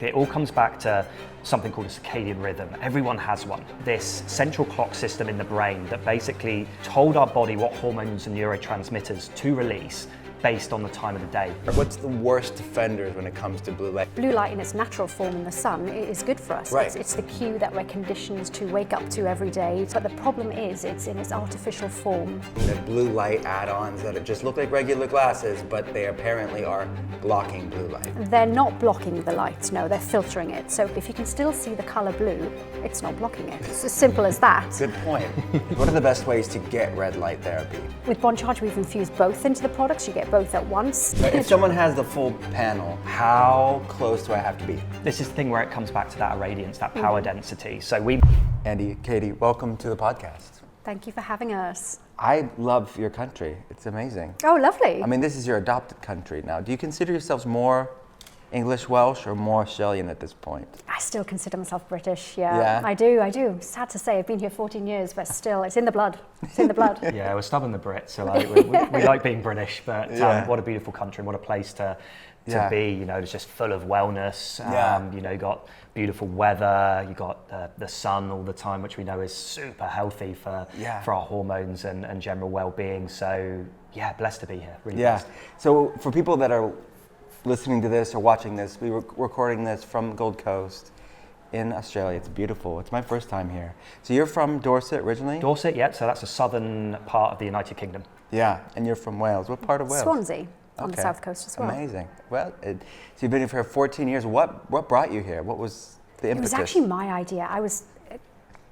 It all comes back to something called a circadian rhythm. Everyone has one. This central clock system in the brain that basically told our body what hormones and neurotransmitters to release based on the time of the day. What's the worst offenders when it comes to blue light? Blue light in its natural form in the sun is good for us. Right. It's the cue that we're conditioned to wake up to every day. But the problem is it's in its artificial form. The blue light add-ons that just look like regular glasses, but they apparently are blocking blue light. They're not blocking the light, no, they're filtering it. So if you can still see the colour blue, it's not blocking it. It's as simple as that. Good point. What are the best ways to get red light therapy? With Bond Charge, we've infused both into the products. You get both at once. If someone has the full panel, how close do I have to be? This is the thing where it comes back to that irradiance, that power density. So Andy, Katie, welcome to the podcast. Thank you for having us. I love your country. It's amazing. Oh, lovely. I mean, this is your adopted country now. Do you consider yourselves more English Welsh or more Australian at this point? I still consider myself British, yeah. Yeah? I do. Sad to say, I've been here 14 years, but still, it's in the blood. It's in the blood. Yeah, we're stubborn, the Brits, so like, we like being British, but what a beautiful country, and what a place to be. You know, it's just full of wellness. You know, you got beautiful weather, you got the sun all the time, which we know is super healthy for our hormones and general well-being. So yeah, blessed to be here, really blessed. So for people that are listening to this or watching this, we were recording this from Gold Coast in Australia. It's beautiful. It's my first time here. So you're from Dorset originally? Dorset, yeah. So that's the southern part of the United Kingdom. Yeah, and you're from Wales. What part of Wales? Swansea, on the south coast as well. Amazing. Well, so you've been here for 14 years. What brought you here? What was the impetus? It was actually my idea. I was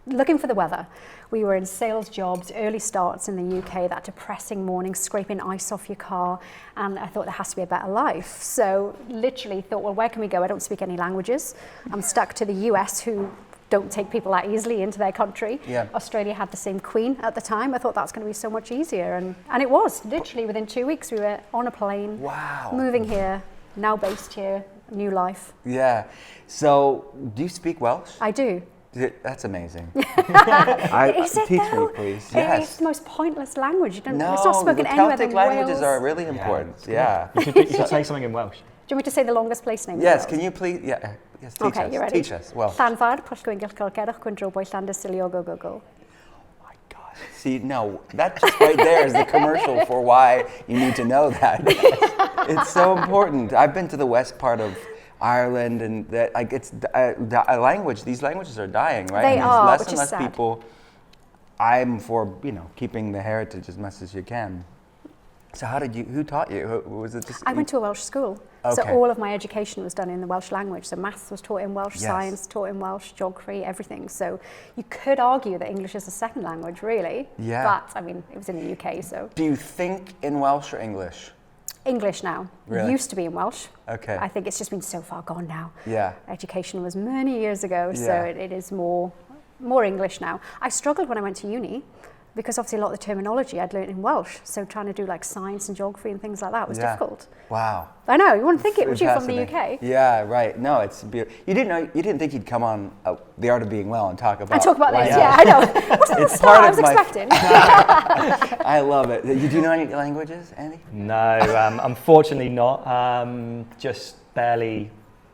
looking for the weather. We were in sales jobs, early starts in the UK, that depressing morning, scraping ice off your car, and I thought there has to be a better life. So literally thought, well, where can we go? I don't speak any languages. I'm stuck to the US, who don't take people that easily into their country. Yeah. Australia had the same queen at the time. I thought that's going to be so much easier, and it was. Literally within 2 weeks we were on a plane, moving here, now based here, new life. Yeah. So do you speak Welsh? I do. That's amazing. Is it Teach though? me, please. It's the most pointless language. It's not No, spoken the anywhere Celtic than languages Wales. are really important. Yeah. You should say something in Welsh. Do you want me to say the longest place name? Yes, can you please? Yeah. Yes, teach Okay, us. you ready? Teach us. Well. Llanfair, Pwllgwyn Gylchgelgerach, Gwyndraw, Llandes, Siliogo, Gogo. My God. See, no, that just right there is the commercial for why you need to know that. It's so important. I've been to the west part of Ireland, and that, like, it's a language. These languages are dying, right? They and are, less which and is less sad. people. I'm for keeping the heritage as much as you can. So who taught you? Was it just? I went to a Welsh school, so all of my education was done in the Welsh language. So maths was taught in Welsh, science taught in Welsh, geography, everything. So you could argue that English is a second language, really. Yeah. But I mean, it was in the UK, so. Do you think in Welsh or English? English now. Really? Used to be in Welsh. Okay. I think it's just been so far gone now. Yeah. Education was many years ago, so Yeah. it is more English now. I struggled when I went to uni because obviously a lot of the terminology I'd learned in Welsh, so trying to do like science and geography and things like that was difficult. Wow. I know, you wouldn't think it, would you, from the Fascinating. UK? Yeah, right. No, it's beautiful. You didn't think he'd come on The Art of Being Well and talk about. And talk about this, language. yeah, I know. Wasn't the It's start part I of was my- expecting. I love it. You do know any languages, Andy? No, unfortunately not. Just barely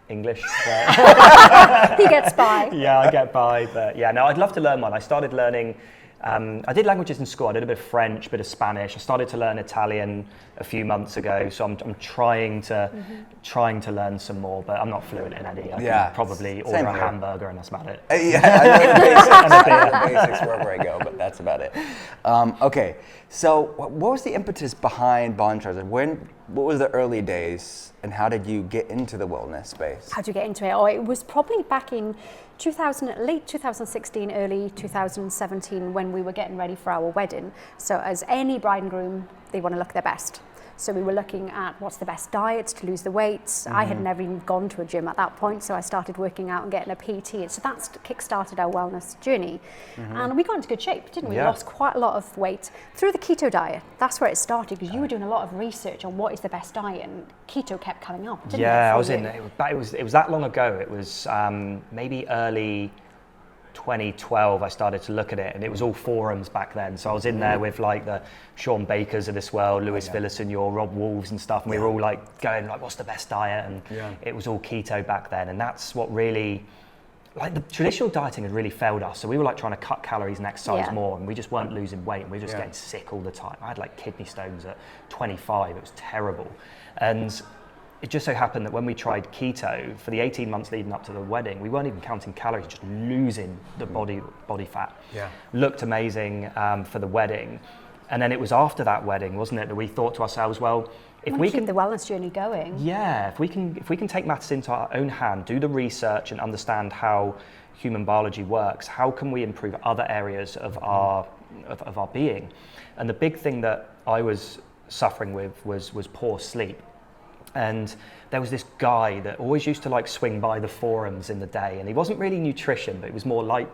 English. But He gets by. yeah, I get by, but yeah, no, I'd love to learn one. I started learning, I did languages in school. I did a bit of French, a bit of Spanish. I started to learn Italian a few months ago, so I'm trying to learn some more, but I'm not fluent in any. I can probably order Same a here. hamburger and that's about it. Yeah, I know the basics wherever I go, but that's about it. Okay, so what was the impetus behind Bond Charge? What was the early days, and how did you get into the wellness space? How would you get into it? Oh, it was probably back in late 2016, early 2017, when we were getting ready for our wedding. So as any bride and groom, they want to look their best. So we were looking at what's the best diet to lose the weight. I had never even gone to a gym at that point, so I started working out and getting a PT. So that's kick-started our wellness journey. And we got into good shape, didn't we? Yeah. We lost quite a lot of weight through the keto diet. That's where it started, because you were doing a lot of research on what is the best diet, and keto kept coming up, didn't it? Yeah, I for was you? in. It was that long ago. It was maybe early 2012 I started to look at it, and it was all forums back then. So I was in there with like the Sean Bakers of this world, Lewis Villaseñor, Rob Wolves and stuff, and we were all like going like, what's the best diet? And it was all keto back then, and that's what really, like the traditional dieting had really failed us. So we were like trying to cut calories and exercise more, and we just weren't losing weight, and we were just getting sick all the time. I had like kidney stones at 25, it was terrible. And it just so happened that when we tried keto for the 18 months leading up to the wedding, we weren't even counting calories, just losing the body fat. Looked amazing for the wedding. And then it was after that wedding, wasn't it, that we thought to ourselves, well, if we keep can the wellness journey going. if we can take matters into our own hand, do the research and understand how human biology works, how can we improve other areas of our being? And the big thing that I was suffering with was poor sleep. And there was this guy that always used to like swing by the forums in the day, and he wasn't really nutrition, but it was more light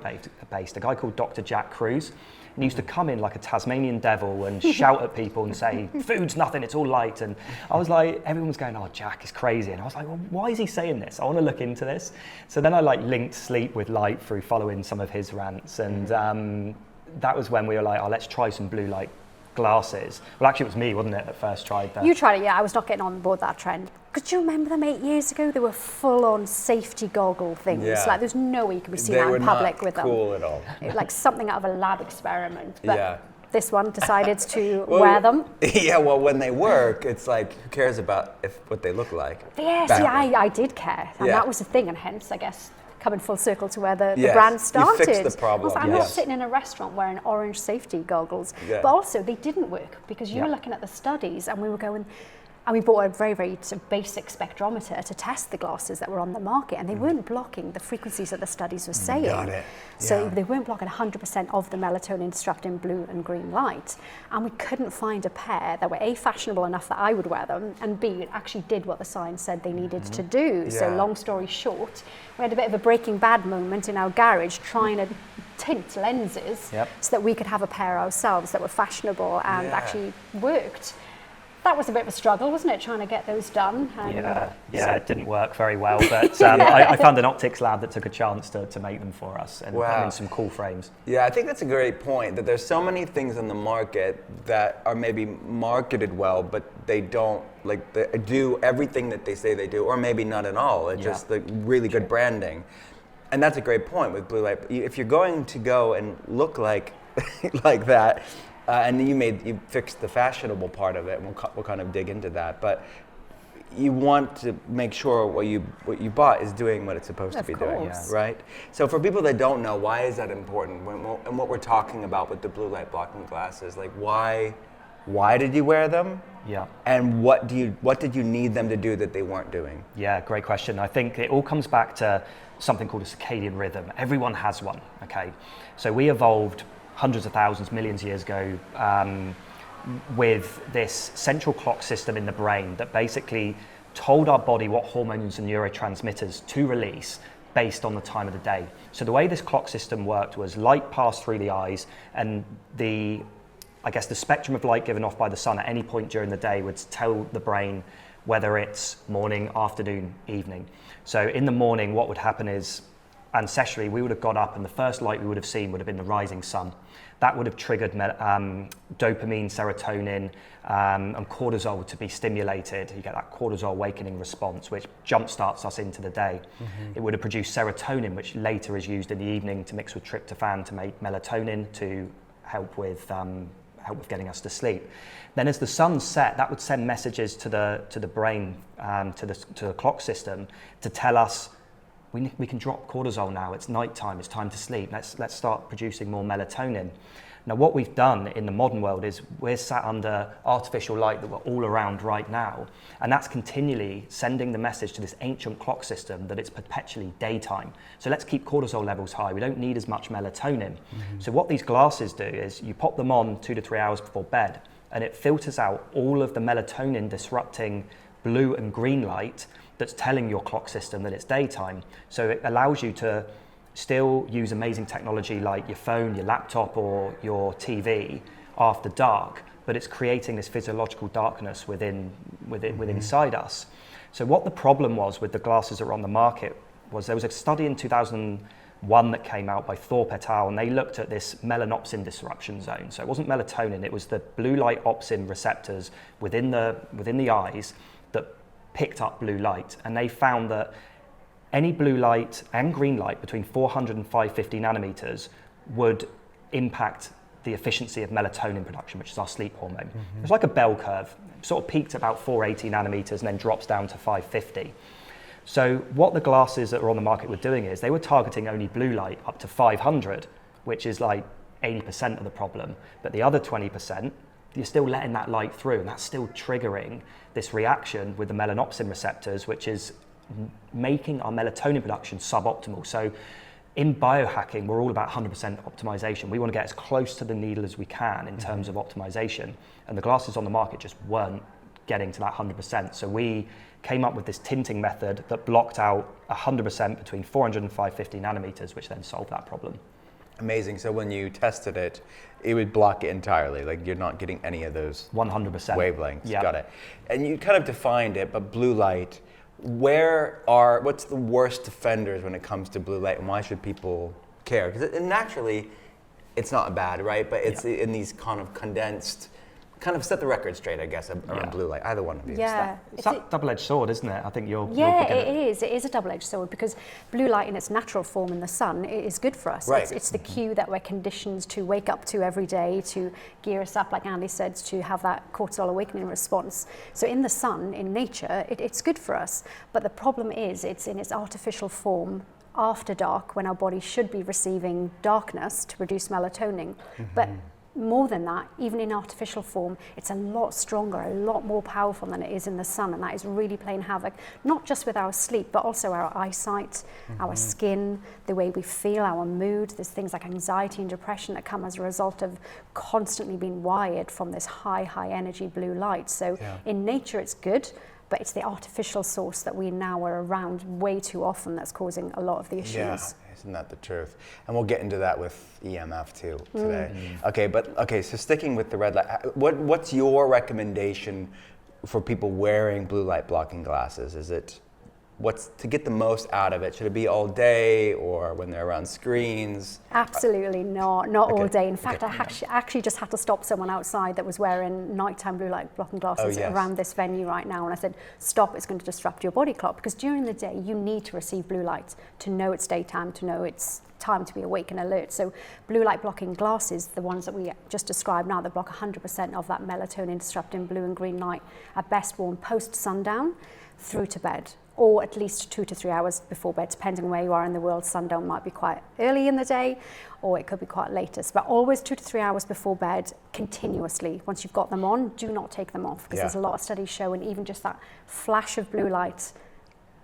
based, a guy called Dr. Jack Cruz. And he used to come in like a Tasmanian devil and shout at people and say, food's nothing, it's all light. And I was like, everyone was going, oh, Jack is crazy. And I was like, well, why is he saying this? I want to look into this. So then I like linked sleep with light through following some of his rants. And that was when we were like, oh, let's try some blue light glasses. Well, actually, it was me, wasn't it, that first tried that? You tried it, I was not getting on board that trend. Because do you remember them 8 years ago? They were full-on safety goggle things. Like, there's no way you could be seen out in public with them. They were not cool at all. Like something out of a lab experiment. But this one decided to wear them. Well, when they work, it's like, who cares about what they look like? I did care. And that was the thing, and hence, I guess, coming full circle to where the brand started. You fixed the problem. I was like, I'm not sitting in a restaurant wearing orange safety goggles. But also, they didn't work, because you were looking at the studies, and we were going, and we bought a very, very sort of basic spectrometer to test the glasses that were on the market, and they weren't blocking the frequencies that the studies were saying. Got it. So they weren't blocking 100% of the melatonin disrupting blue and green light, and we couldn't find a pair that were A, fashionable enough that I would wear them, and B, actually did what the science said they needed to do. So long story short, we had a bit of a Breaking Bad moment in our garage trying to tint lenses so that we could have a pair ourselves that were fashionable and actually worked. That was a bit of a struggle, wasn't it, trying to get those done? It didn't work very well, but I found an optics lab that took a chance to make them for us and put in some cool frames. Yeah, I think that's a great point, that there's so many things on the market that are maybe marketed well, but they don't they do everything that they say they do, or maybe not at all. It's just like really good branding. And that's a great point with blue light. If you're going to go and look like like that, and you fixed the fashionable part of it, and we'll kind of dig into that. But you want to make sure what you bought is doing what it's supposed to be doing, right? So for people that don't know, why is that important? And what we're talking about with the blue light blocking glasses, like why did you wear them? And what did you need them to do that they weren't doing? Yeah, great question. I think it all comes back to something called a circadian rhythm. Everyone has one, okay? So we evolved hundreds of thousands, millions of years ago, with this central clock system in the brain that basically told our body what hormones and neurotransmitters to release based on the time of the day. So the way this clock system worked was light passed through the eyes, and the spectrum of light given off by the sun at any point during the day would tell the brain whether it's morning, afternoon, evening. So in the morning, what would happen is, ancestrally, we would have got up, and the first light we would have seen would have been the rising sun. That would have triggered dopamine, serotonin, and cortisol to be stimulated. You get that cortisol awakening response, which jumpstarts us into the day. It would have produced serotonin, which later is used in the evening to mix with tryptophan to make melatonin to help with getting us to sleep. Then as the sun set, that would send messages to the brain, to the clock system, to tell us, we can drop cortisol now, it's nighttime, it's time to sleep, let's start producing more melatonin. Now what we've done in the modern world is we're sat under artificial light that we're all around right now, and that's continually sending the message to this ancient clock system that it's perpetually daytime. So let's keep cortisol levels high, we don't need as much melatonin. So what these glasses do is you pop them on 2 to 3 hours before bed, and it filters out all of the melatonin disrupting blue and green light that's telling your clock system that it's daytime. So it allows you to still use amazing technology like your phone, your laptop, or your TV after dark, but it's creating this physiological darkness within inside us. So what the problem was with the glasses that were on the market was there was a study in one that came out by Thorpe et al. And they looked at this melanopsin disruption zone. So it wasn't melatonin, it was the blue light opsin receptors within the eyes that picked up blue light. And they found that any blue light and green light between 400 and 550 nanometers would impact the efficiency of melatonin production, which is our sleep hormone. It's like a bell curve. It sort of peaked at about 480 nanometers and then drops down to 550. So what the glasses that were on the market were doing is they were targeting only blue light up to 500, which is like 80% of the problem. But the other 20%, you're still letting that light through, and that's still triggering this reaction with the melanopsin receptors, which is making our melatonin production suboptimal. So in biohacking, we're all about 100% optimization. We want to get as close to the needle as we can in terms of optimization. And the glasses on the market just weren't getting to that 100%. So we came up with this tinting method that blocked out 100% between 400 and 550 nanometers, which then solved that problem. Amazing. So when you tested it, it would block it entirely. Like you're not getting any of those 100% wavelengths. Yeah. Got it. And you kind of defined it, but blue light, what's the worst offenders when it comes to blue light, and why should people care? Because naturally, it's not bad, right? But it's in these kind of condensed, kind of set the record straight, I guess, around blue light. Either one of you. Yeah. It's that double-edged sword, isn't it? I think you're it is. It is a double-edged sword, because blue light in its natural form in the sun is good for us. Right. It's the cue that we're conditioned to wake up to every day, to gear us up, like Andy said, to have that cortisol awakening response. So in the sun, in nature, it's good for us. But the problem is it's in its artificial form after dark, when our body should be receiving darkness to produce melatonin. But more than that, even in artificial form, it's a lot stronger, a lot more powerful than it is in the sun, and that is really playing havoc, not just with our sleep, but also our eyesight, our skin, the way we feel, our mood. There's things like anxiety and depression that come as a result of constantly being wired from this high energy blue light. So in nature it's good, but it's the artificial source that we now are around way too often that's causing a lot of the issues. Yeah, isn't that the truth? And we'll get into that with EMF too today. Okay, so sticking with the red light, what's your recommendation for people wearing blue light blocking glasses? Is it, what's to get the most out of it? Should it be all day or when they're around screens? Absolutely not all day. In fact, I actually just had to stop someone outside that was wearing nighttime blue light blocking glasses around this venue right now, and I said, stop, it's going to disrupt your body clock, because during the day you need to receive blue light to know it's daytime, to know it's time to be awake and alert. So blue light blocking glasses, the ones that we just described now, that block 100% of that melatonin disrupting blue and green light, are best worn post sundown through to bed, or at least 2 to 3 hours before bed, depending on where you are in the world. Sundown might be quite early in the day, or it could be quite latest, but always 2 to 3 hours before bed, continuously. Once you've got them on, do not take them off, because there's a lot of studies showing even just that flash of blue light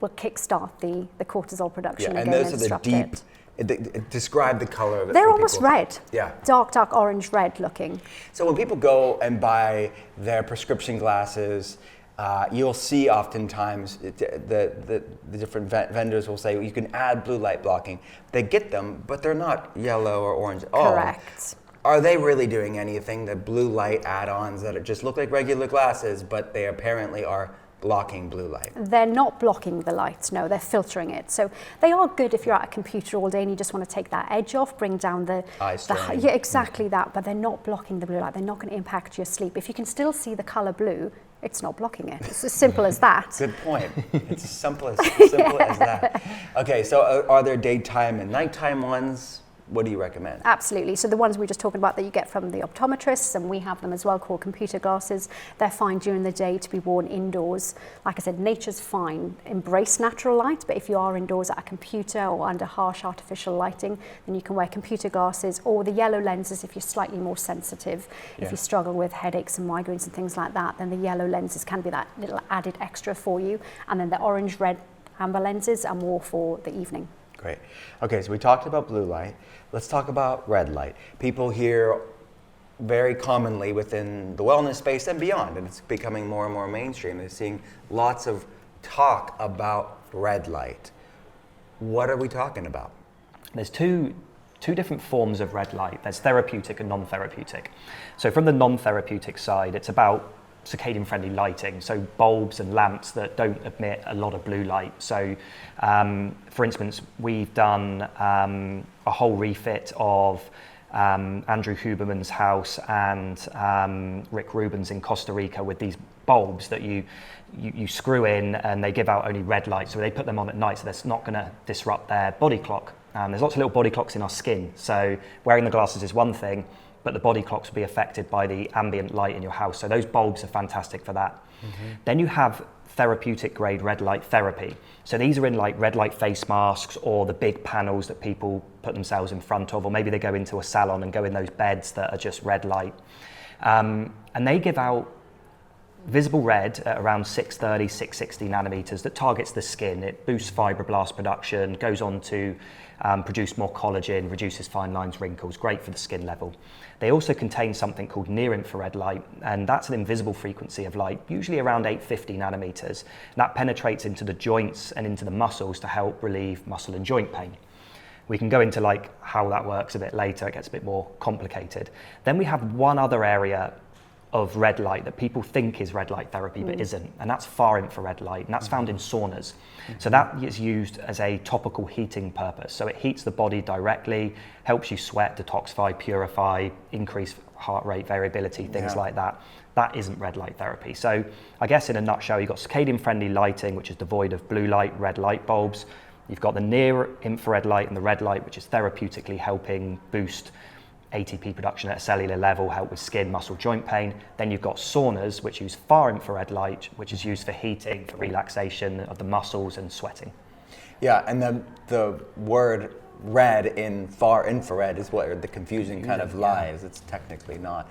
will kickstart the cortisol production and again those and are the disrupt deep, describe the color of it. They're almost red. Yeah. Dark orange red looking. So when people go and buy their prescription glasses, you'll see oftentimes the different vendors will say, well, you can add blue light blocking. They get them, but they're not yellow or orange at all. Correct. Are they really doing anything, the blue light add-ons that just look like regular glasses, but they apparently are blocking blue light? They're not blocking the light, no, they're filtering it. So they are good if you're at a computer all day and you just want to take that edge off, bring down the eye strain. Yeah, exactly that, but they're not blocking the blue light. They're not going to impact your sleep. If you can still see the color blue, it's not blocking it. It's as simple as that. Good point. It's as simple as that. Okay, so are there daytime and nighttime ones? What do you recommend? Absolutely. So the ones we were just talking about that you get from the optometrists, and we have them as well, called computer glasses, they're fine during the day to be worn indoors. Like I said, nature's fine. Embrace natural light, but if you are indoors at a computer or under harsh artificial lighting, then you can wear computer glasses, or the yellow lenses if you're slightly more sensitive. If you struggle with headaches and migraines and things like that, then the yellow lenses can be that little added extra for you. And then the orange, red, amber lenses are more for the evening. Great. Okay, so we talked about blue light. Let's talk about red light. People hear very commonly within the wellness space and beyond, and it's becoming more and more mainstream. They're seeing lots of talk about red light. What are we talking about? There's two different forms of red light. There's therapeutic and non-therapeutic. So from the non-therapeutic side, it's about circadian friendly lighting, so bulbs and lamps that don't emit a lot of blue light. So for instance, we've done a whole refit of Andrew Huberman's house and Rick Rubin's in Costa Rica with these bulbs that you screw in, and they give out only red light, so they put them on at night so that's not going to disrupt their body clock. There's lots of little body clocks in our skin, so wearing the glasses is one thing, but the body clocks will be affected by the ambient light in your house, so those bulbs are fantastic for that. Then you have therapeutic grade red light therapy. So these are in like red light face masks or the big panels that people put themselves in front of, or maybe they go into a salon and go in those beds that are just red light. And they give out visible red at around 630, 660 nanometers that targets the skin. It boosts fibroblast production, goes on to produce more collagen, reduces fine lines, wrinkles, great for the skin level. They also contain something called near infrared light, and that's an invisible frequency of light, usually around 850 nanometers. And that penetrates into the joints and into the muscles to help relieve muscle and joint pain. We can go into like how that works a bit later, it gets a bit more complicated. Then we have one other area of red light that people think is red light therapy but isn't, and that's far infrared light, and that's found in saunas. So that is used as a topical heating purpose. So it heats the body directly, helps you sweat, detoxify, purify, increase heart rate variability, things like that. That isn't red light therapy. So I guess in a nutshell, you've got circadian friendly lighting, which is devoid of blue light, red light bulbs. You've got the near infrared light and the red light, which is therapeutically helping boost ATP production at a cellular level, help with skin, muscle, joint pain. Then you've got saunas, which use far infrared light, which is used for heating, for relaxation of the muscles and sweating. Yeah, and the word red in far infrared is where the confusion kind of lies. It's technically not.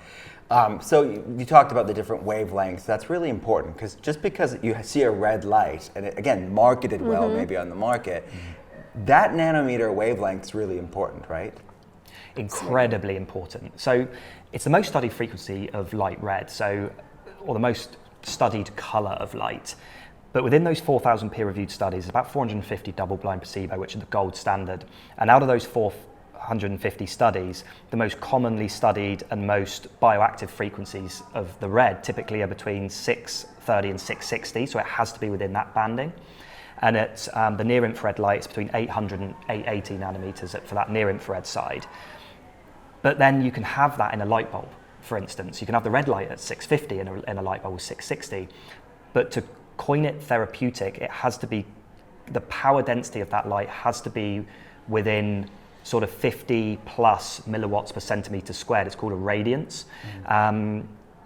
So you talked about the different wavelengths. That's really important, because just because you see a red light, and it, again, marketed well maybe on the market, that nanometer wavelength is really important, right? Incredibly important. So it's the most studied frequency of light red, or the most studied color of light. But within those 4,000 peer-reviewed studies, about 450 double-blind placebo, which are the gold standard. And out of those 450 studies, the most commonly studied and most bioactive frequencies of the red typically are between 630 and 660, so it has to be within that banding. And it's the near-infrared light is between 800 and 880 nanometers for that near-infrared side. But then you can have that in a light bulb, for instance. You can have the red light at 650 in a light bulb with 660. But to coin it therapeutic, it has to be, the power density of that light has to be within sort of 50 plus milliwatts per centimeter squared. It's called a radiance.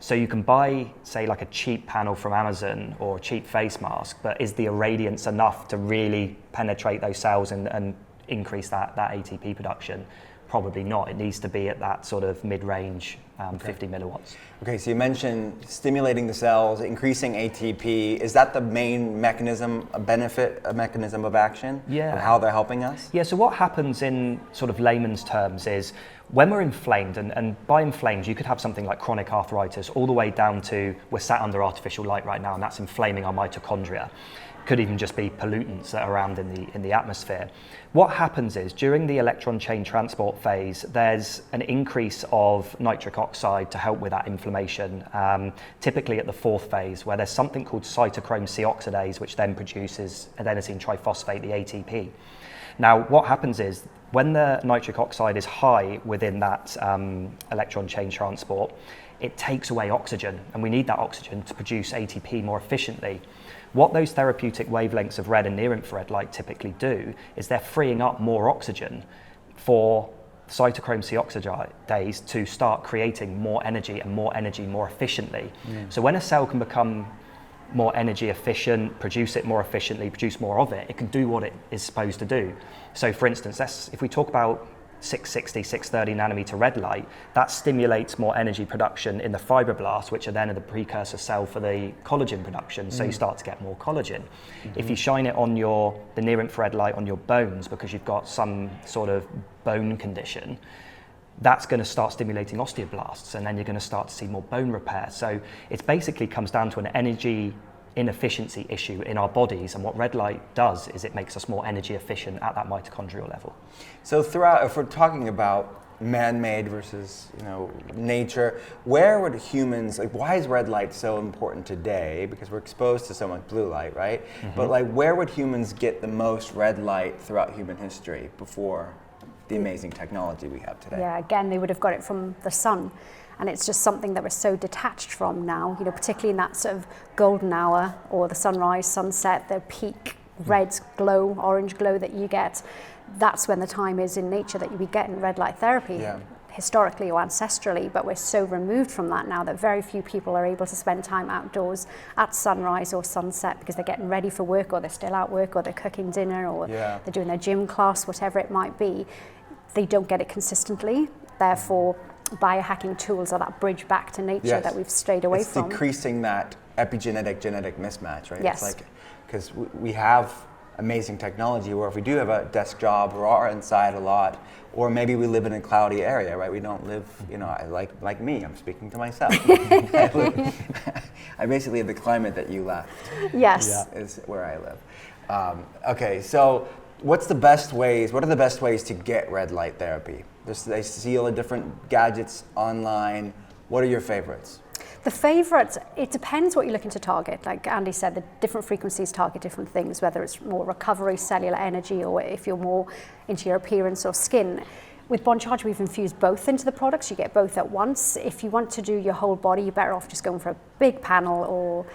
So you can buy, say, like a cheap panel from Amazon or a cheap face mask, but is the irradiance enough to really penetrate those cells and increase that ATP production? Probably not. It needs to be at that sort of mid-range, 50 milliwatts. Okay, so you mentioned stimulating the cells, increasing ATP. Is that the main mechanism, a mechanism of action? Yeah. Of how they're helping us? Yeah, so what happens in sort of layman's terms is when we're inflamed, and by inflamed, you could have something like chronic arthritis all the way down to we're sat under artificial light right now, and that's inflaming our mitochondria. Could even just be pollutants that are around in the atmosphere. What happens is during the electron chain transport phase, there's an increase of nitric oxide to help with that inflammation, typically at the fourth phase, where there's something called cytochrome C oxidase, which then produces adenosine triphosphate, the ATP. Now, what happens is when the nitric oxide is high within that electron chain transport, it takes away oxygen, and we need that oxygen to produce ATP more efficiently. What those therapeutic wavelengths of red and near-infrared light typically do is they're freeing up more oxygen for cytochrome C oxidase to start creating more energy more efficiently. So when a cell can become more energy efficient, produce it more efficiently, produce more of it, it can do what it is supposed to do. So for instance, if we talk about 660, 630 nanometer red light, that stimulates more energy production in the fibroblasts, which are then the precursor cell for the collagen production, so you start to get more collagen. If you shine it on the near-infrared light on your bones because you've got some sort of bone condition, that's going to start stimulating osteoblasts, and then you're going to start to see more bone repair. So it basically comes down to an energy inefficiency issue in our bodies, and what red light does is it makes us more energy efficient at that mitochondrial level. So throughout, if we're talking about man-made versus, nature. Where would humans, why is red light so important today? Because we're exposed to so much blue light, right? But where would humans get the most red light throughout human history before the amazing technology we have today? Yeah, again, they would have got it from the sun. And it's just something that we're so detached from now, particularly in that sort of golden hour or the sunrise, sunset, the peak red glow, orange glow that you get. That's when the time is in nature that you'll be getting red light therapy, historically or ancestrally, but we're so removed from that now that very few people are able to spend time outdoors at sunrise or sunset because they're getting ready for work, or they're still at work, or they're cooking dinner, or they're doing their gym class, whatever it might be. They don't get it consistently. Therefore, biohacking tools are that bridge back to nature that we've strayed away from. It's decreasing that epigenetic-genetic mismatch, right? Yes. It's because we have amazing technology where if we do have a desk job or are inside a lot, or maybe we live in a cloudy area, right? We don't live, like me, I'm speaking to myself. I basically have the climate that you left. Yes. Is where I live. Okay, so what are the best ways to get red light therapy? I see all the different gadgets online. What are your favorites? The favourites, it depends what you're looking to target. Like Andy said, the different frequencies target different things, whether it's more recovery, cellular energy, or if you're more into your appearance or skin. With Bond Charge, we've infused both into the products. You get both at once. If you want to do your whole body, you're better off just going for a big panel or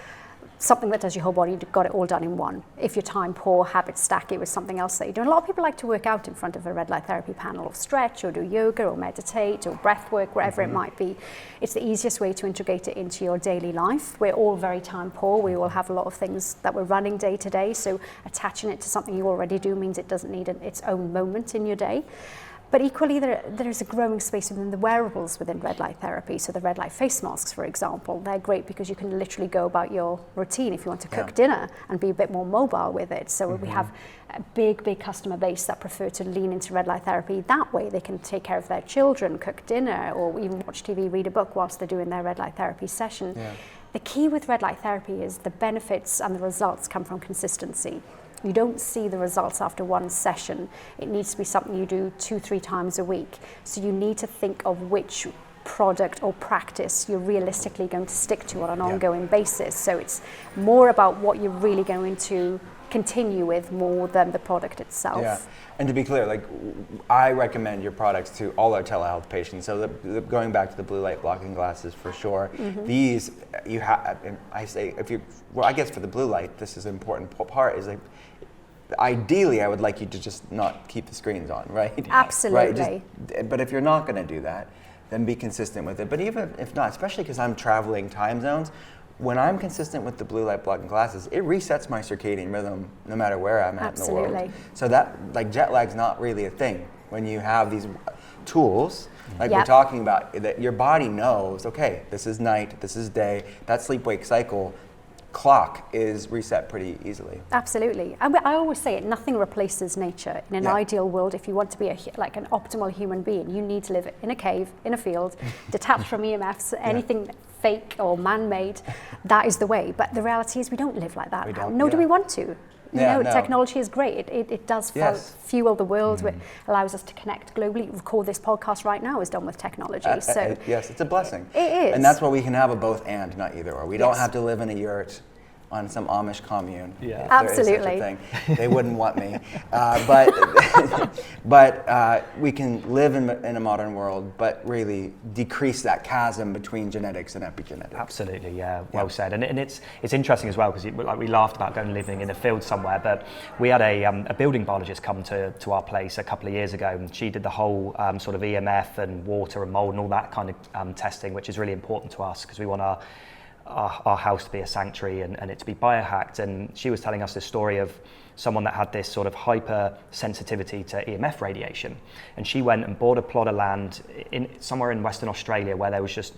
something that does your whole body. You've got it all done in one. If you're time poor, habit stack it with something else that you do. And a lot of people like to work out in front of a red light therapy panel, or stretch, or do yoga, or meditate, or breath work, wherever it might be. It's the easiest way to integrate it into your daily life. We're all very time poor. We all have a lot of things that we're running day to day. So attaching it to something you already do means it doesn't need its own moment in your day. But equally, there is a growing space within the wearables within red light therapy. So the red light face masks, for example, they're great because you can literally go about your routine if you want to cook dinner and be a bit more mobile with it. So we have a big customer base that prefer to lean into red light therapy. That way they can take care of their children, cook dinner, or even watch TV, read a book whilst they're doing their red light therapy session. The key with red light therapy is the benefits and the results come from consistency. You don't see the results after one session. It needs to be something you do 2-3 times a week. So you need to think of which product or practice you're realistically going to stick to on an ongoing basis. So it's more about what you're really going to continue with more than the product itself. Yeah, and to be clear, I recommend your products to all our telehealth patients. So going back to the blue light blocking glasses for sure. These you have. I say I guess for the blue light, this is an important part. Is ideally, I would like you to just not keep the screens on, right? Absolutely. Right? But if you're not going to do that, then be consistent with it. But even if not, especially because I'm traveling time zones, when I'm consistent with the blue light blocking glasses, it resets my circadian rhythm no matter where I'm at in the world. So that jet lag's not really a thing when you have these tools we're talking about, that your body knows, okay, this is night, this is day, that sleep-wake cycle clock is reset pretty easily. Absolutely. I always say it, nothing replaces nature. In an ideal world, if you want to be an optimal human being, you need to live in a cave, in a field, detached from EMFs, anything fake or man-made. That is the way. But the reality is we don't live like that now. Nor do we want to. Technology is great. It does fuel the world. It allows us to connect globally. Record this podcast right now is done with technology. Yes, it's a blessing. It is. And that's why we can have a both and, not either or. We don't have to live in a yurt on some Amish commune. Yeah, absolutely. There is such a thing. They wouldn't want me. But we can live in a modern world, but really decrease that chasm between genetics and epigenetics. Absolutely, yeah, well said. And it's interesting as well, because we laughed about going living in a field somewhere, but we had a building biologist come to our place a couple of years ago, and she did the whole sort of EMF and water and mold and all that kind of testing, which is really important to us because we want our house to be a sanctuary and it to be biohacked. And she was telling us this story of someone that had this sort of hypersensitivity to EMF radiation, and she went and bought a plot of land somewhere in Western Australia where there was just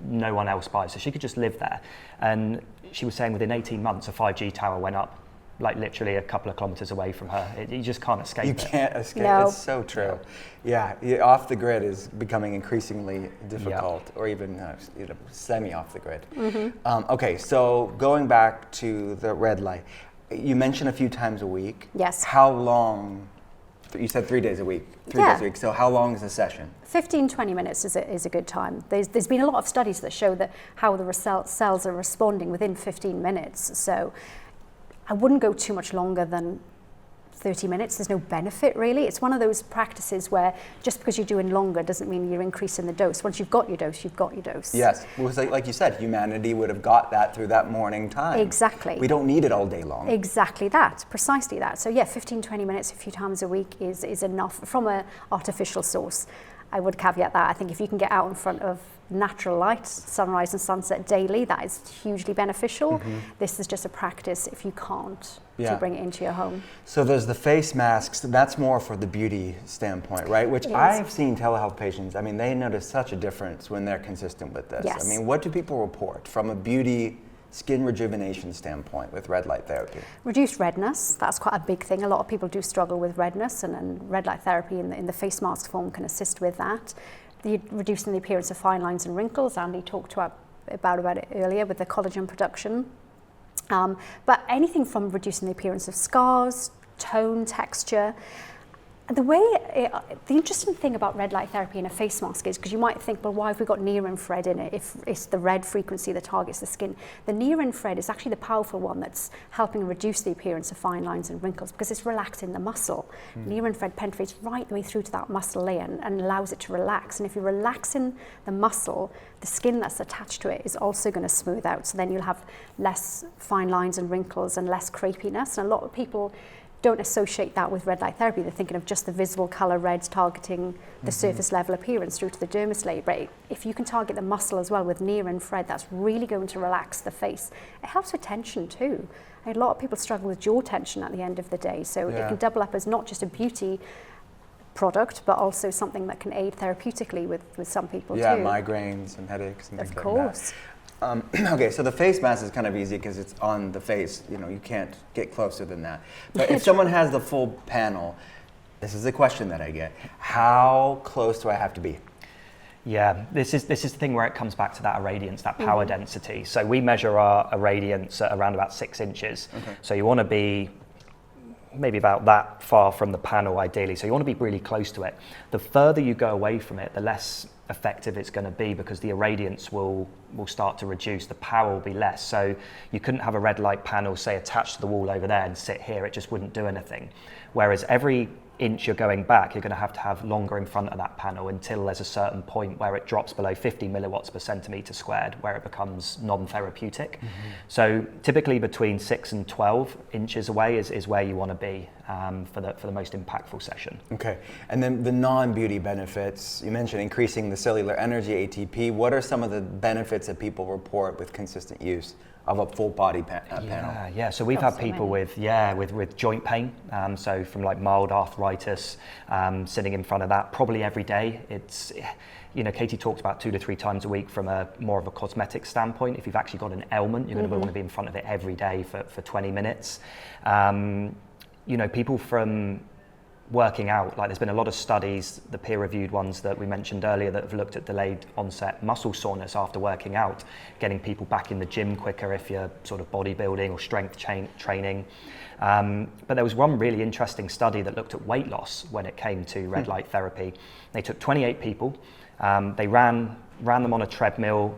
no one else by, so she could just live there. And she was saying within 18 months a 5G tower went up literally a couple of kilometers away from her. You just can't escape it. You can't escape. No. It's so true. Yeah, off the grid is becoming increasingly difficult, or even semi off the grid. Okay, so going back to the red light, you mentioned a few times a week. Yes. How long You said 3 days a week. 3 days a week. So how long is a session? 15, 20 minutes is a good time. There's been a lot of studies that show that how the cells are responding within 15 minutes. So I wouldn't go too much longer than 30 minutes. There's no benefit really. It's one of those practices where just because you're doing longer doesn't mean you're increasing the dose. Once you've got your dose, you've got your dose. Yes, because like you said, humanity would have got that through that morning time. Exactly. We don't need it all day long. Exactly that, precisely that. So yeah, 15, 20 minutes a few times a week is enough from an artificial source. I would caveat that. I think if you can get out in front of natural light, sunrise and sunset daily, that is hugely beneficial. This is just a practice if you can't to bring it into your home. So there's the face masks, that's more for the beauty standpoint, right? Which I've seen telehealth patients, I mean, they notice such a difference when they're consistent with this. Yes. I mean, what do people report from a beauty skin rejuvenation standpoint with red light therapy? Reduced redness, that's quite a big thing. A lot of people do struggle with redness, and red light therapy in the face mask form can assist with that. Reducing the appearance of fine lines and wrinkles. Andy talked about it earlier with the collagen production. But anything from reducing the appearance of scars, tone, texture. The interesting thing about red light therapy in a face mask is, because you might think, well, why have we got near-infrared in it if it's the red frequency that targets the skin? The near-infrared is actually the powerful one that's helping reduce the appearance of fine lines and wrinkles because it's relaxing the muscle. Near-infrared penetrates right the way through to that muscle layer and allows it to relax. And if you're relaxing the muscle, the skin that's attached to it is also going to smooth out. So then you'll have less fine lines and wrinkles and less crepiness. And a lot of people don't associate that with red light therapy. They're thinking of just the visible color reds targeting the surface level appearance through to the dermis layer. But if you can target the muscle as well with near-infrared, that's really going to relax the face. It helps with tension too. A lot of people struggle with jaw tension at the end of the day. So it can double up as not just a beauty product, but also something that can aid therapeutically with some people too. Yeah, migraines and headaches and things like that. Of course. Okay, so the face mask is kind of easy because it's on the face. You know, you can't get closer than that. But if someone has the full panel, this is the question that I get: how close do I have to be? Yeah, this is the thing where it comes back to that irradiance, that power density. So we measure our irradiance at around about 6 inches. So you want to be maybe about that far from the panel ideally. So you want to be really close to it. The further you go away from it, the less effective it's going to be because the irradiance will start to reduce, the power will be less. So you couldn't have a red light panel, say, attached to the wall over there and sit here, it just wouldn't do anything. Whereas every inch you're going back, you're going to have longer in front of that panel until there's a certain point where it drops below 50 milliwatts per centimetre squared, where it becomes non-therapeutic. So typically between 6 and 12 inches away is where you want to be for the most impactful session. Okay, and then the non-beauty benefits, you mentioned increasing the cellular energy, ATP. What are some of the benefits that people report with consistent use of a full body panel? Yeah. So we've had people with joint pain. So from like mild arthritis, sitting in front of that probably every day. It's, you know, Katie talked about 2 to 3 times a week from a more of a cosmetic standpoint. If you've actually got an ailment, you're going to want to be in front of it every day for 20 minutes. You know, people from working out, like there's been a lot of studies, the peer-reviewed ones that we mentioned earlier, that have looked at delayed onset muscle soreness after working out, getting people back in the gym quicker if you're sort of bodybuilding or strength training. But there was one really interesting study that looked at weight loss when it came to red light therapy. They took 28 people, they ran them on a treadmill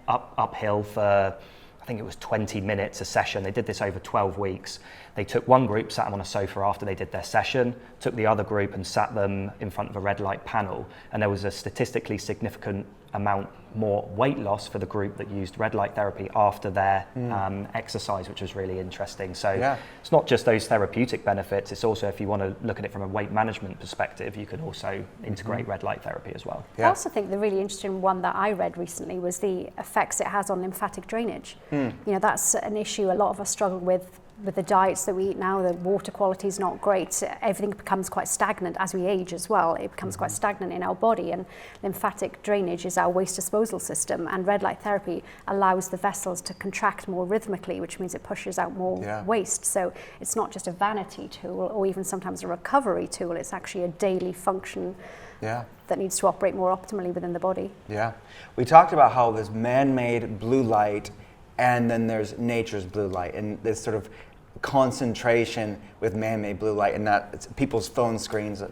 uphill for, I think it was 20 minutes a session. They did this over 12 weeks. They took one group, sat them on a sofa after they did their session, took the other group and sat them in front of a red light panel. And there was a statistically significant amount more weight loss for the group that used red light therapy after their exercise, which was really interesting. So it's not just those therapeutic benefits, it's also, if you want to look at it from a weight management perspective, you can also integrate red light therapy as well. I also think the really interesting one that I read recently was the effects it has on lymphatic drainage. You know, that's an issue a lot of us struggle with the diets that we eat now. The water quality is not great. Everything becomes quite stagnant as we age as well. It becomes quite stagnant in our body, and lymphatic drainage is our waste disposal system, and red light therapy allows the vessels to contract more rhythmically, which means it pushes out more waste. So it's not just a vanity tool or even sometimes a recovery tool, it's actually a daily function that needs to operate more optimally within the body. We talked about how there's man-made blue light and then there's nature's blue light, and this sort of concentration with man-made blue light, and that it's people's phone screens,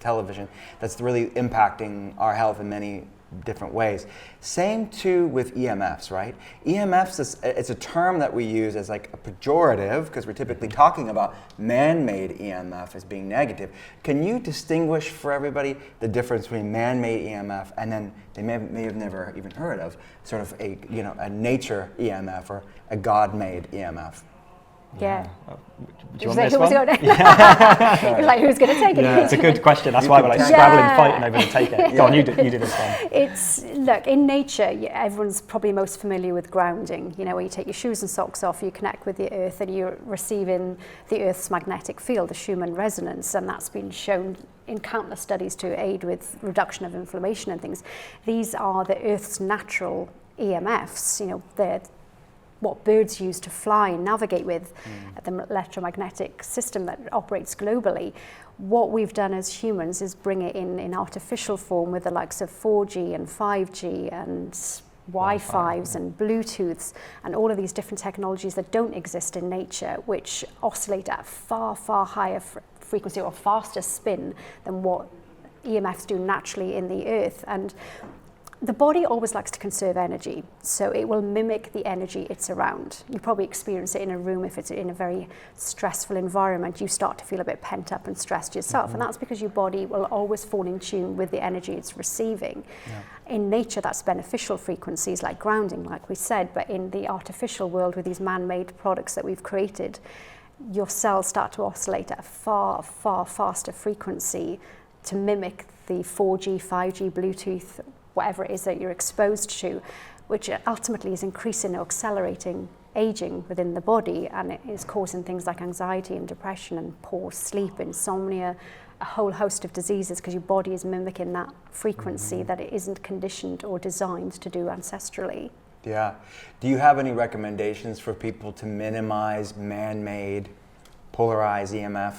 television, that's really impacting our health in many different ways. Same too with EMFs, right? EMFs it's a term that we use as like a pejorative because we're typically talking about man-made EMF as being negative. Can you distinguish for everybody the difference between man-made EMF and then they may have never even heard of sort of a nature EMF or a God-made EMF? Yeah. Do you want this one? You're like, who's going to take it? Yeah, it's a good question. That's why we're like scrabbling, fighting over to take it. Go on, you do this one. Look, in nature, everyone's probably most familiar with grounding. You know, where you take your shoes and socks off, you connect with the earth, and you're receiving the earth's magnetic field, the Schumann resonance, and that's been shown in countless studies to aid with reduction of inflammation and things. These are the earth's natural EMFs. You know, they're what birds use to fly and navigate with, the electromagnetic system that operates globally. What we've done as humans is bring it in artificial form with the likes of 4G and 5G and Wi-Fi's and Bluetooths and all of these different technologies that don't exist in nature, which oscillate at far, far higher frequency or faster spin than what EMFs do naturally in the earth. And the body always likes to conserve energy, so it will mimic the energy it's around. You probably experience it in a room if it's in a very stressful environment. You start to feel a bit pent up and stressed yourself, and that's because your body will always fall in tune with the energy it's receiving. Yeah. In nature, that's beneficial frequencies like grounding, like we said, but in the artificial world with these man-made products that we've created, your cells start to oscillate at a far, far faster frequency to mimic the 4G, 5G, Bluetooth, whatever it is that you're exposed to, which ultimately is increasing or accelerating aging within the body, and it is causing things like anxiety and depression and poor sleep, insomnia, a whole host of diseases because your body is mimicking that frequency that it isn't conditioned or designed to do ancestrally. Yeah. Do you have any recommendations for people to minimize man-made polarized EMF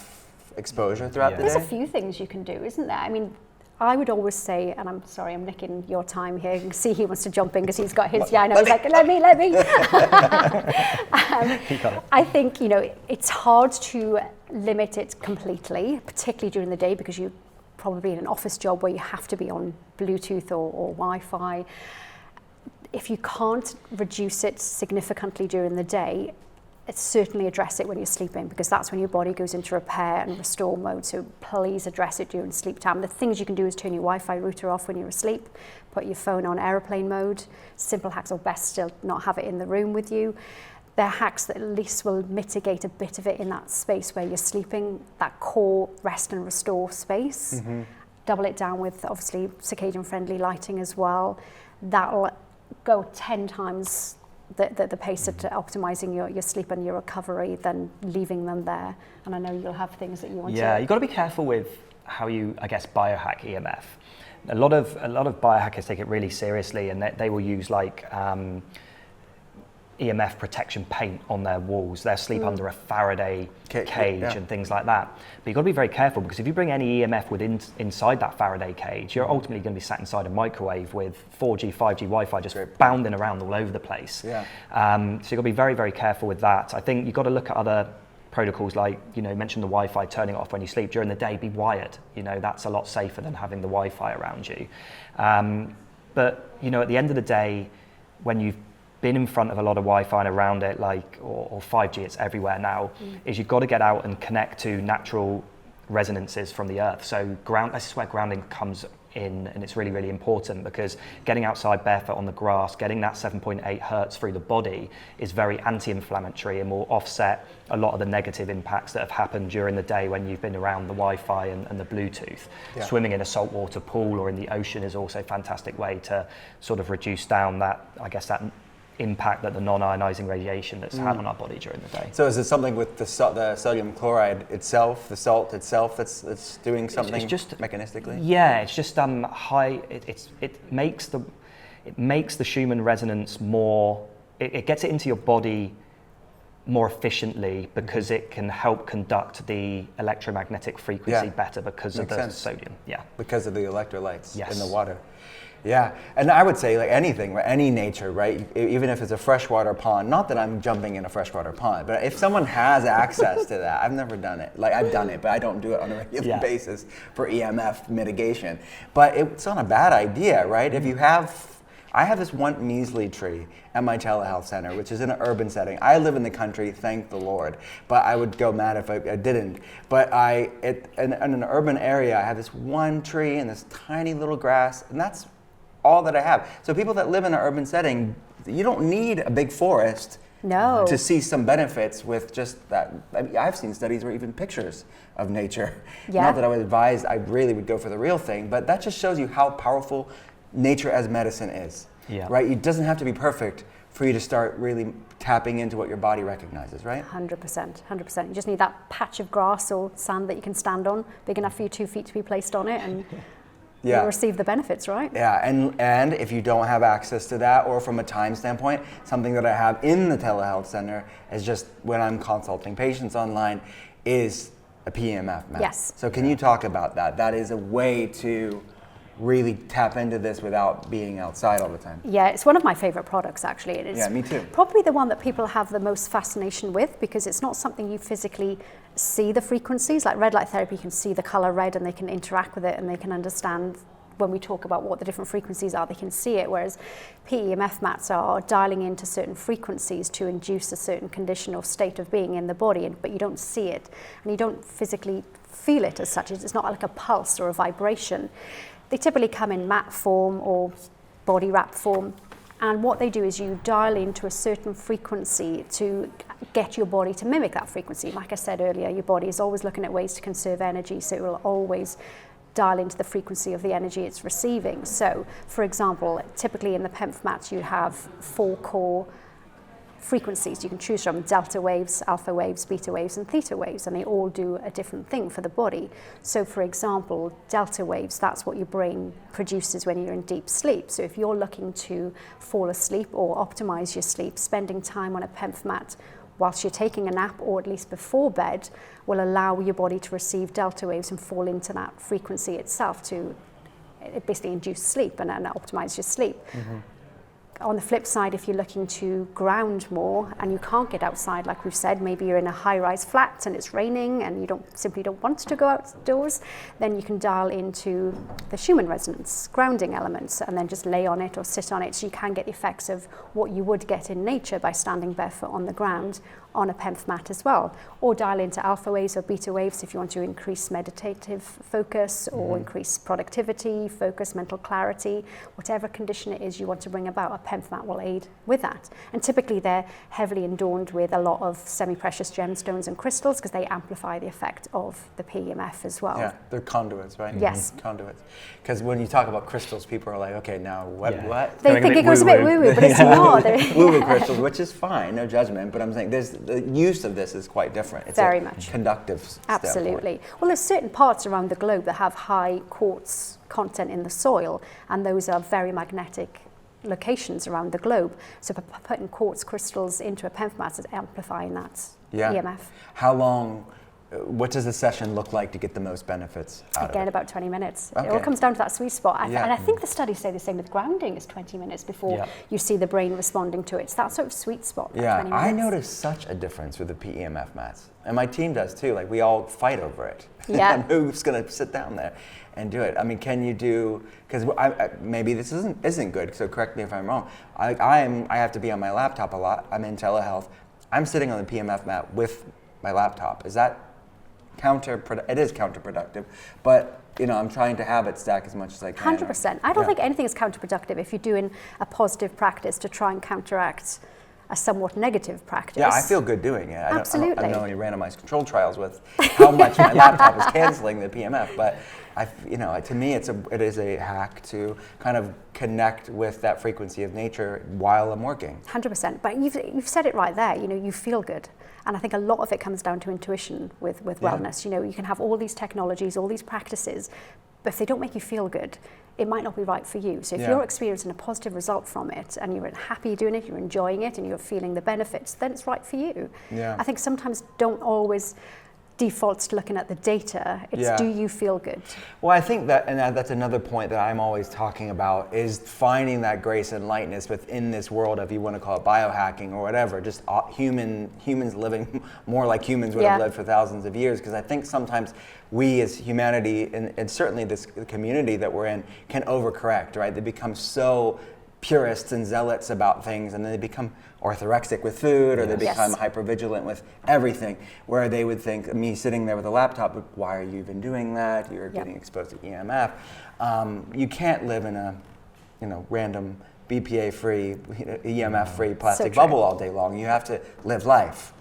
exposure throughout the day? There's a few things you can do, isn't there? I mean, I would always say, and I'm sorry, I'm nicking your time here. You can see he wants to jump in because he's got his, yeah, I know, he's like, let me. I think, it's hard to limit it completely, particularly during the day because you're probably in an office job where you have to be on Bluetooth or Wi-Fi. If you can't reduce it significantly during the day, certainly address it when you're sleeping because that's when your body goes into repair and restore mode, so please address it during sleep time. The things you can do is turn your Wi-Fi router off when you're asleep, put your phone on airplane mode, simple hacks, or best still not have it in the room with you. They're hacks that at least will mitigate a bit of it in that space where you're sleeping, that core rest and restore space. Double it down with obviously circadian friendly lighting as well. That'll go 10 times the pace at optimizing your sleep and your recovery than leaving them there. And I know you'll have things that you want to... Yeah, you've got to be careful with how you, I guess, biohack EMF. A lot of biohackers take it really seriously, and they will use like EMF protection paint on their walls. They'll sleep under a Faraday cage and things like that. But you've got to be very careful because if you bring any EMF inside that Faraday cage, you're ultimately going to be sat inside a microwave with 4G, 5G Wi-Fi just bounding around all over the place. Yeah. So you've got to be very, very careful with that. I think you've got to look at other protocols like, mention the Wi-Fi, turning it off when you sleep. During the day, be wired. That's a lot safer than having the Wi-Fi around you. But, at the end of the day, when you've been in front of a lot of Wi-Fi and around it, or 5G, it's everywhere now, is you've got to get out and connect to natural resonances from the earth. So this is where grounding comes in, and it's really, really important because getting outside barefoot on the grass, getting that 7.8 hertz through the body is very anti-inflammatory and will offset a lot of the negative impacts that have happened during the day when you've been around the Wi-Fi and the Bluetooth. Yeah. Swimming in a saltwater pool or in the ocean is also a fantastic way to sort of reduce down that impact that the non-ionizing radiation that's had on our body during the day. So is it something with the sodium chloride itself, the salt itself, that's doing something it's just, mechanistically? Yeah, it's just high. It makes the Schumann resonance more. It gets it into your body more efficiently because it can help conduct the electromagnetic frequency better because of the sodium. Yeah, because of the electrolytes in the water. Yeah, and I would say like anything, right? Any nature, right? Even if it's a freshwater pond, not that I'm jumping in a freshwater pond, but if someone has access to that, I've never done it. Like I've done it, but I don't do it on a regular basis for EMF mitigation. But it's not a bad idea, right? If you I have this one measly tree at my telehealth center, which is in an urban setting. I live in the country, thank the Lord, but I would go mad if I didn't. But in an urban area, I have this one tree and this tiny little grass, and that's all that I have. So people that live in an urban setting, you don't need a big forest to see some benefits with just that. I mean, I've seen studies where even pictures of nature. Yeah. Not that I would advise, I really would go for the real thing, but that just shows you how powerful nature as medicine is, right? It doesn't have to be perfect for you to start really tapping into what your body recognizes, right? 100%. You just need that patch of grass or sand that you can stand on, big enough for your 2 feet to be placed on it, and you'll receive the benefits, right? Yeah, and if you don't have access to that, or from a time standpoint, something that I have in the telehealth center is just when I'm consulting patients online is a PEMF mat. Yes. So can you talk about that? That is a way to really tap into this without being outside all the time. Yeah, it's one of my favorite products actually. It is me too. Probably the one that people have the most fascination with, because it's not something you physically see the frequencies. Like red light therapy, you can see the color red and they can interact with it and they can understand when we talk about what the different frequencies are, they can see it, whereas PEMF mats are dialing into certain frequencies to induce a certain condition or state of being in the body, but you don't see it and you don't physically feel it as such. It's not like a pulse or a vibration. They typically come in mat form or body wrap form, and what they do is you dial into a certain frequency to get your body to mimic that frequency. Like I said earlier, your body is always looking at ways to conserve energy, so it will always dial into the frequency of the energy it's receiving. So, for example, typically in the PEMF mats you have 4 core frequencies you can choose from: delta waves, alpha waves, beta waves, and theta waves, and they all do a different thing for the body. So for example, delta waves, that's what your brain produces when you're in deep sleep. So if you're looking to fall asleep or optimize your sleep, spending time on a PEMF mat whilst you're taking a nap, or at least before bed, will allow your body to receive delta waves and fall into that frequency itself to basically induce sleep and optimize your sleep. Mm-hmm. On the flip side, if you're looking to ground more and you can't get outside, like we've said, maybe you're in a high-rise flat and it's raining and you simply don't want to go outdoors, then you can dial into the Schumann resonance grounding elements and then just lay on it or sit on it, so you can get the effects of what you would get in nature by standing barefoot on the ground on a PEMF mat as well. Or dial into alpha waves or beta waves if you want to increase meditative focus or increase productivity, focus, mental clarity, whatever condition it is you want to bring about, a PEMF mat will aid with that. And typically they're heavily adorned with a lot of semi-precious gemstones and crystals because they amplify the effect of the PEMF as well. Yeah, they're conduits, right? Yes. Conduits. Because when you talk about crystals, people are like, okay, now what? Yeah. What? They think it goes a bit woo-woo, but it's not. Woo-woo crystals, which is fine, no judgment, but I'm saying the use of this is quite different. It's very much conductive absolutely standpoint. Well, there's certain parts around the globe that have high quartz content in the soil, and those are very magnetic locations around the globe. So putting quartz crystals into a PEMF mat is amplifying that EMF. How long? What does a session look like to get the most benefits out of it? Again, about 20 minutes. Okay. It all comes down to that sweet spot. And I think the studies say the same with grounding is 20 minutes before you see the brain responding to it. It's that sort of sweet spot. Yeah, 20 minutes. I notice such a difference with the PEMF mats. And my team does too. Like, we all fight over it. Yeah. Who's going to sit down there and do it? I mean, can you do, because maybe this isn't good, so correct me if I'm wrong. I have to be on my laptop a lot. I'm in telehealth. I'm sitting on the PEMF mat with my laptop. Is that it is counterproductive, but I'm trying to habit stack as much as I can. 100%. I don't think anything is counterproductive if you're doing a positive practice to try and counteract a somewhat negative practice. Yeah, I feel good doing it. Absolutely. I don't know any randomized control trials with how much my laptop is canceling the PEMF, but to me it is a hack to kind of connect with that frequency of nature while I'm working. 100%. But you've said it right there. You feel good. And I think a lot of it comes down to intuition with wellness. You can have all these technologies, all these practices, but if they don't make you feel good, it might not be right for you. So if you're experiencing a positive result from it and you're happy doing it, you're enjoying it and you're feeling the benefits, then it's right for you. Yeah. I think sometimes don't always defaults to looking at the data. It's do you feel good? Well, I think that, and that's another point that I'm always talking about, is finding that grace and lightness within this world of, you want to call it biohacking or whatever, just humans living more like humans would have lived for thousands of years. Because I think sometimes we as humanity, and certainly this community that we're in, can overcorrect, right? They become so purists and zealots about things, and then they become orthorexic with food, or they become hypervigilant with everything, where they would think, me sitting there with a laptop, why are you even doing that? You're getting exposed to EMF. You can't live in a random BPA-free, EMF-free plastic bubble all day long. You have to live life.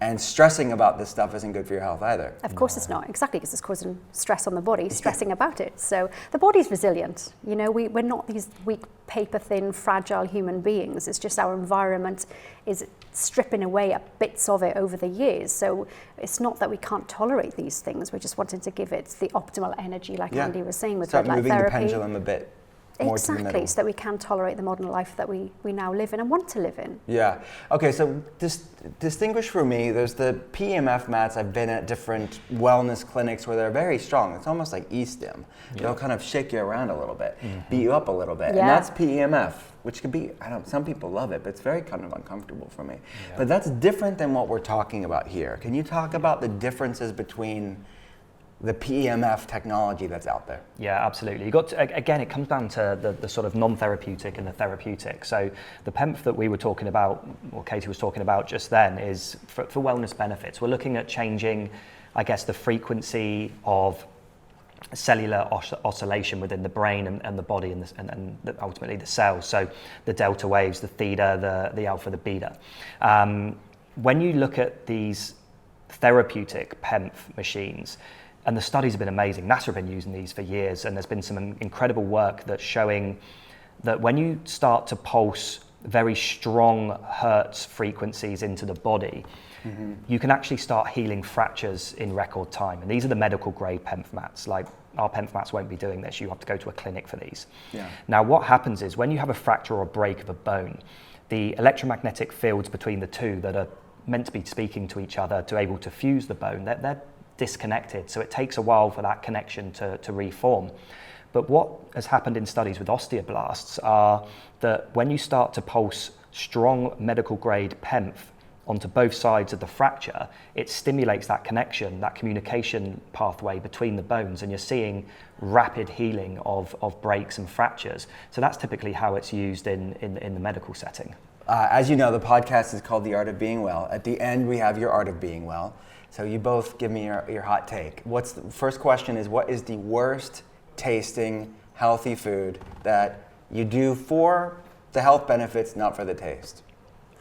And stressing about this stuff isn't good for your health either. Of course it's not, exactly, because it's causing stress on the body, stressing about it. So the body's resilient. We're not these weak, paper-thin, fragile human beings. It's just our environment is stripping away at bits of it over the years. So it's not that we can't tolerate these things. We're just wanting to give it the optimal energy, like Andy was saying, with start red light moving therapy. the pendulum a bit. Exactly, so that we can tolerate the modern life that we now live in and want to live in. Yeah. Okay, so distinguish for me, there's the PEMF mats. I've been at different wellness clinics where they're very strong. It's almost like E-stim. They'll kind of shake you around a little bit, beat you up a little bit. And that's PEMF, which could be, some people love it, but it's very kind of uncomfortable for me. But that's different than what we're talking about here. Can you talk about the differences between the PEMF technology that's out there? Yeah, absolutely. You got to, again, it comes down to the sort of non-therapeutic and the therapeutic. So the PEMF that we were talking about, or Katie was talking about just then, is for wellness benefits. We're looking at changing, I guess, the frequency of cellular oscillation within the brain and the body and ultimately the cells. So the delta waves, the theta, the alpha, the beta. When you look at these therapeutic PEMF machines, and the studies have been amazing. NASA have been using these for years, and there's been some incredible work that's showing that when you start to pulse very strong hertz frequencies into the body, you can actually start healing fractures in record time. And these are the medical grade PEMF mats. Like, our PEMF mats won't be doing this. You have to go to a clinic for these. Now, what happens is when you have a fracture or break of a bone, the electromagnetic fields between the two that are meant to be speaking to each other to able to fuse the bone, they're disconnected, so it takes a while for that connection to reform. But what has happened in studies with osteoblasts are that when you start to pulse strong medical grade PEMF onto both sides of the fracture, it stimulates that connection, that communication pathway between the bones, and you're seeing rapid healing of breaks and fractures. So that's typically how it's used in the medical setting. As you know, the podcast is called The Art of Being Well. At the end, we have your Art of Being Well. So you both give me your hot take. First question is, what is the worst tasting healthy food that you do for the health benefits, not for the taste?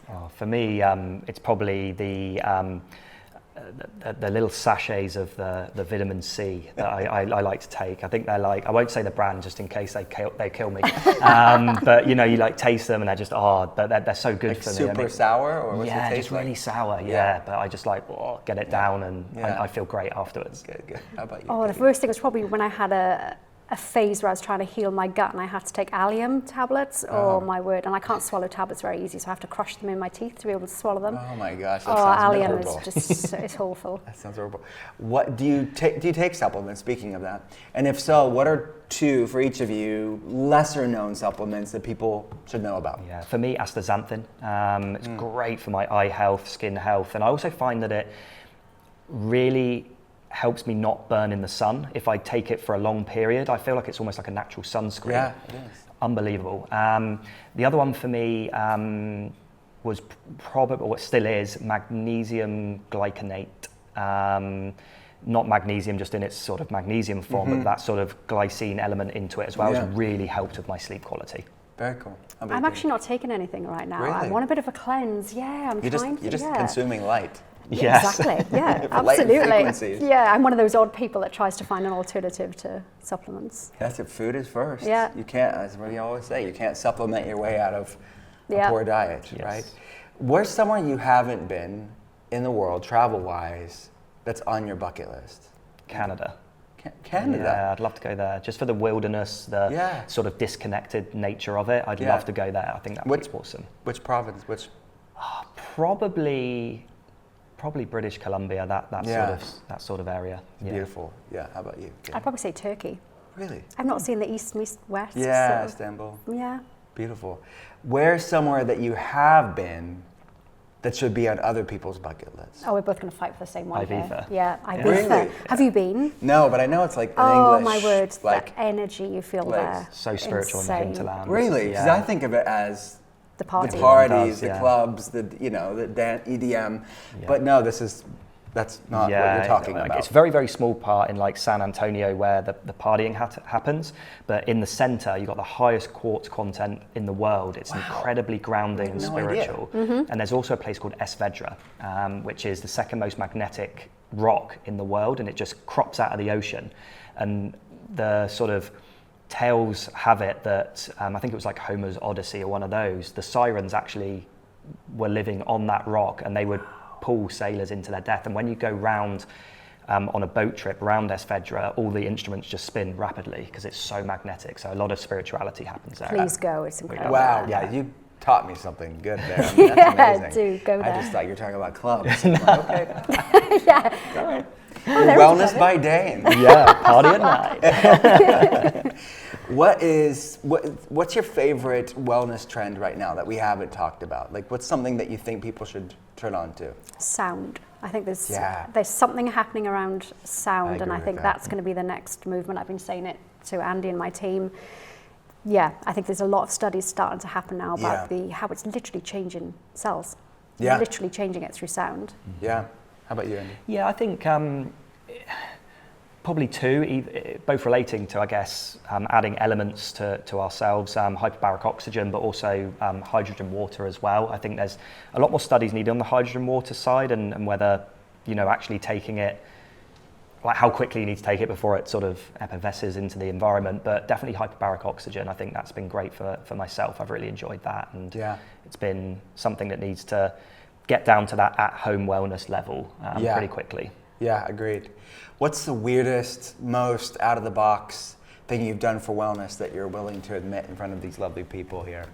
Oh, for me, it's probably the little sachets of the vitamin C that I like to take. I think they're like, I won't say the brand just in case they kill me. But you like taste them and they're just, but they're so good like for me. Super sour, or what's the taste just really sour. Yeah, but I just get it down and I feel great afterwards. Good. How about you? Oh, the worst thing was probably when I had a phase where I was trying to heal my gut and I had to take Allium tablets. Oh my word, and I can't swallow tablets very easy, so I have to crush them in my teeth to be able to swallow them. Oh my gosh, that sounds Allium horrible. is just, it's awful. That sounds horrible. What do you take supplements, speaking of that? And if so, what are two, for each of you, lesser known supplements that people should know about? Yeah, for me, astaxanthin. It's great for my eye health, skin health, and I also find that it really helps me not burn in the sun. If I take it for a long period, I feel like it's almost like a natural sunscreen. Yeah, it is. Unbelievable. The other one for me was probably, or still is, magnesium glycinate. Not magnesium just in its sort of magnesium form, but that sort of glycine element into it as well has really helped with my sleep quality. Very cool. I'm actually not taking anything right now. Really? I want a bit of a cleanse. Yeah, I'm trying to. You're just consuming light. Yes. Exactly. Yeah, Light absolutely. frequencies. Yeah, I'm one of those odd people that tries to find an alternative to supplements. That's it. Food is first. Yeah. You can't, as we always say, you can't supplement your way out of a poor diet, right? Where's somewhere you haven't been in the world, travel-wise, that's on your bucket list? Canada. Canada? Yeah, I'd love to go there. Just for the wilderness, the sort of disconnected nature of it. I'd love to go there. I think that would be awesome. Which province? Probably Probably British Columbia, that sort of area. Yeah. Beautiful. Yeah. How about you? I'd probably say Turkey. Really? I've not seen the east, west. Yeah, so, Istanbul. Yeah. Beautiful. Where's somewhere that you have been that should be on other people's bucket lists? Oh, we're both going to fight for the same one Ibiza. here. Yeah, Ibiza. Really? Have you been? No, but I know it's like an Oh, English. my word, like the energy you feel place. there. So spiritual in the Insane. hinterlands. Really? Because I think of it as The party. the parties, Does, the yeah. clubs, the EDM. But no, that's not what you're talking about. It's a very, very small part in like San Antonio where the partying happens, but in the center you've got the highest quartz content in the world. It's incredibly grounding and spiritual. And there's also a place called Esvedra, which is the second most magnetic rock in the world, and it just crops out of the ocean. And the sort of tales have it that, I think it was like Homer's Odyssey or one of those, the sirens actually were living on that rock, and they would pull sailors into their death. And when you go round on a boat trip around Esvedra, all the instruments just spin rapidly because it's so magnetic. So a lot of spirituality happens there. Please go, it's incredible. Wow, yeah, you taught me something good there. I mean, that's amazing. Do go there. I just thought you were talking about clubs. Okay. Yeah. Wellness by day. Yeah, party at night. What's your favorite wellness trend right now that we haven't talked about? Like, what's something that you think people should turn on to? Sound. I think there's something happening around sound, and I think that's going to be the next movement. I've been saying it to Andy and my team. Yeah, I think there's a lot of studies starting to happen now about how it's literally changing cells. Yeah. Literally changing it through sound. Yeah. How about you, Andy? Yeah, I think probably two, both relating to, I guess, adding elements to ourselves, hyperbaric oxygen, but also hydrogen water as well. I think there's a lot more studies needed on the hydrogen water side, and whether, actually taking it, like how quickly you need to take it before it sort of effervesces into the environment, but definitely hyperbaric oxygen. I think that's been great for myself. I've really enjoyed that, and it's been something that needs to get down to that at-home wellness level pretty quickly. Yeah, agreed. What's the weirdest, most out-of-the-box thing you've done for wellness that you're willing to admit in front of these lovely people here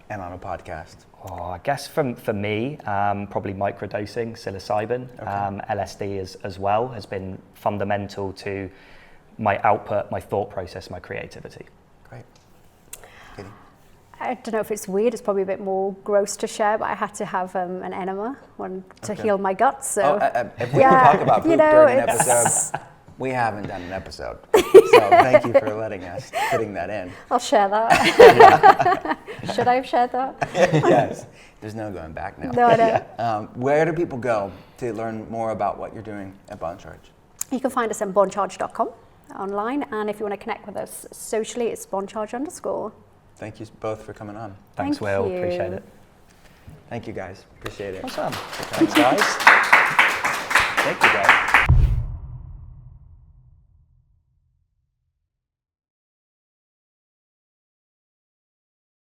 and on a podcast? Oh, I guess for me, probably microdosing psilocybin. LSD as well has been fundamental to my output, my thought process, my creativity. Great. Katie? I don't know if it's weird, it's probably a bit more gross to share, but I had to have an enema to heal my guts. So if we can talk about poop during an episode, we haven't done an episode. So thank you for letting us, putting that in. I'll share that. Should I have shared that? Yes. There's no going back now. No, I don't. Where do people go to learn more about what you're doing at Boncharge? You can find us on boncharge.com online, and if you want to connect with us socially, it's boncharge_. Thank you both for coming on. Thanks, Thank Will. you. Appreciate it. Thank you, guys. Appreciate it. Awesome. Thanks, guys.